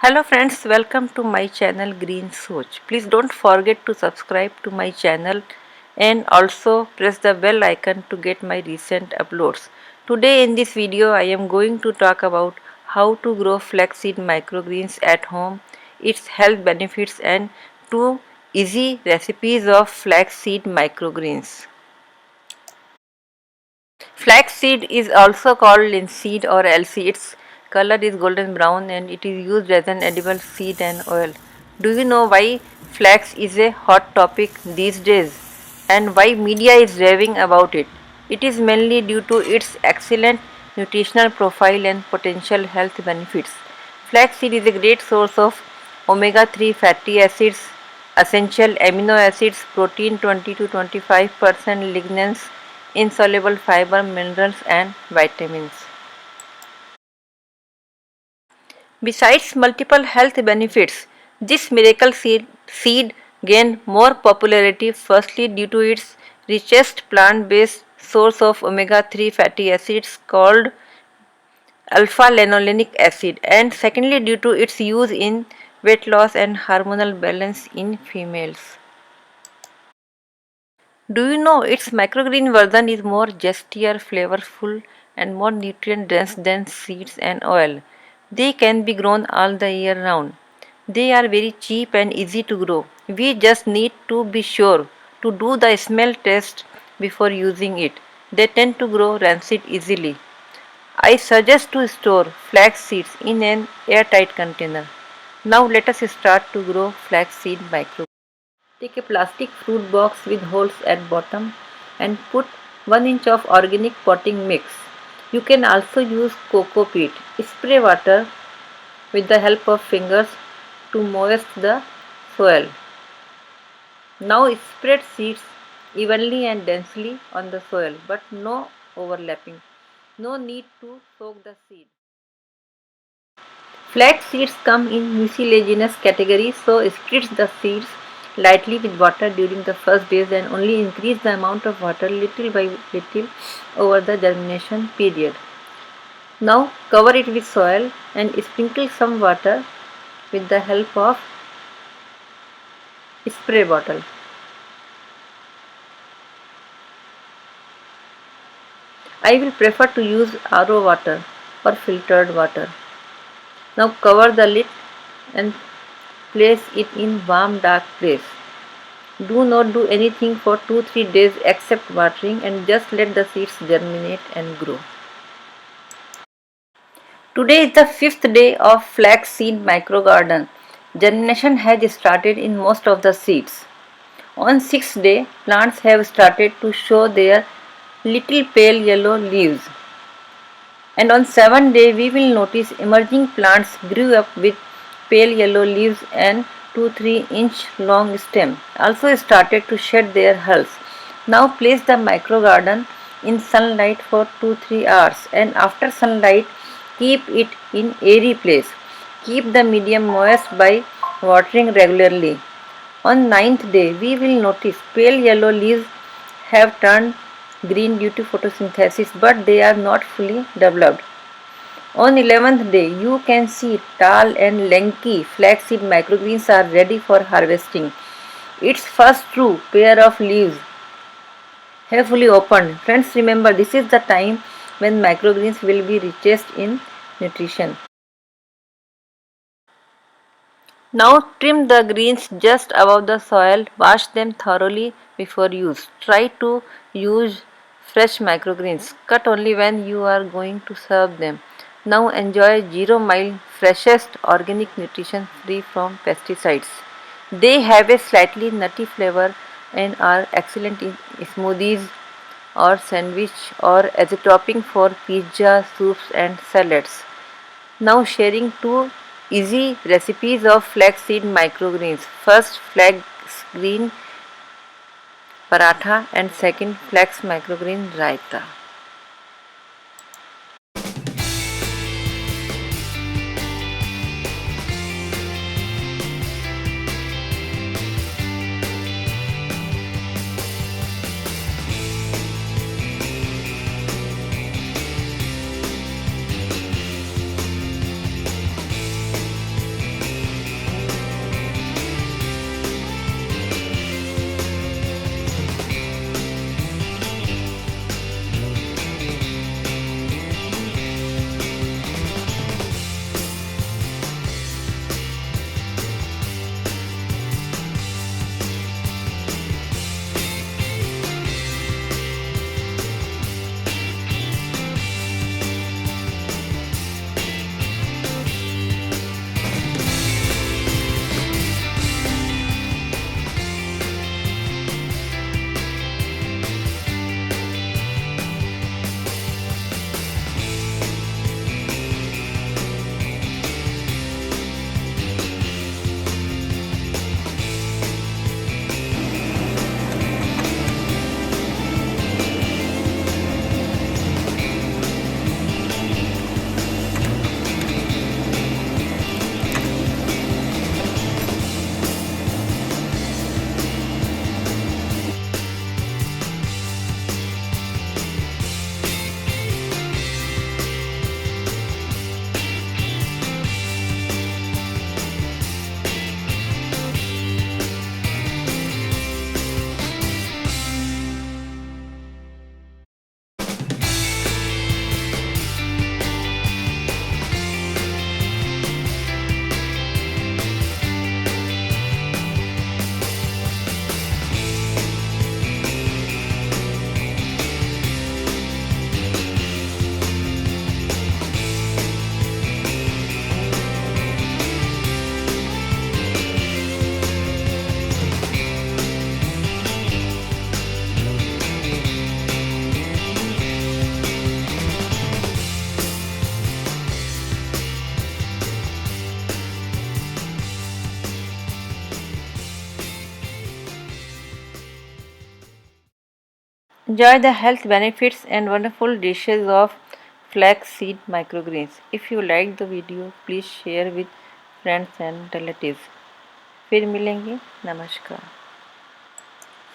Hello friends, welcome to my channel Green Soch. Please don't forget to subscribe to my channel and also press the bell icon to get my recent uploads. Today in this video I am going to talk about how to grow flaxseed microgreens at home, its health benefits and two easy recipes of flaxseed microgreens. Flaxseed is also called linseed or elsie. Its color is golden brown and it is used as an edible seed and oil. Do you know why flax is a hot topic these days and why media is raving about it? It is mainly due to its excellent nutritional profile and potential health benefits. Flaxseed is a great source of omega-3 fatty acids, essential amino acids, protein 20 to 25%, lignans, insoluble fiber, minerals and vitamins. Besides multiple health benefits, this miracle seed gained more popularity firstly due to its richest plant-based source of omega-3 fatty acids called alpha-linolenic acid and secondly due to its use in weight loss and hormonal balance in females. Do you know its microgreen version is more zestier, flavorful, and more nutrient dense than seeds and oil? They can be grown all the year round. They are very cheap and easy to grow. We just need to be sure to do the smell test before using it. They tend to grow rancid easily. I suggest to store flax seeds in an airtight container. Now let us start to grow flaxseed micro. Take a plastic fruit box with holes at bottom and put 1 inch of organic potting mix. You can also use coco peat. Spray water with the help of fingers to moist the soil. Now spread seeds evenly and densely on the soil but no overlapping. No need to soak the seed. Flax seeds come in mucilaginous category, so spritz the seeds lightly with water during the first days and only increase the amount of water little by little over the germination period. Now cover it with soil and sprinkle some water with the help of spray bottle. I will prefer to use RO water or filtered water. Now cover the lid and place it in warm dark place. Do not do anything for 2-3 days except watering and just let the seeds germinate and grow. Today is the 5th day of flaxseed microgarden. Germination has started in most of the seeds. On 6th day, plants have started to show their little pale yellow leaves. And on 7th day, we will notice emerging plants grew up with pale yellow leaves and 2-3 inch long stem also started to shed their hulls. Now place the microgarden in sunlight for 2-3 hours and after sunlight keep it in airy place. Keep the medium moist by watering regularly. On 9th day we will notice pale yellow leaves have turned green due to photosynthesis but they are not fully developed. On 11th day, you can see tall and lanky flaxseed microgreens are ready for harvesting. Its first true pair of leaves have fully opened. Friends, remember this is the time when microgreens will be richest in nutrition. Now trim the greens just above the soil. Wash them thoroughly before use. Try to use fresh microgreens. Cut only when you are going to serve them. Now enjoy 0 mile freshest organic nutrition free from pesticides. They have a slightly nutty flavor and are excellent in smoothies or sandwich or as a topping for pizza, soups and salads. Now sharing two easy recipes of flaxseed microgreens. First flax green paratha and second flax microgreen raita. Enjoy the health benefits and wonderful dishes of flaxseed microgreens. If you liked the video, please share with friends and relatives. फिर मिलेंगे। नमस्कार।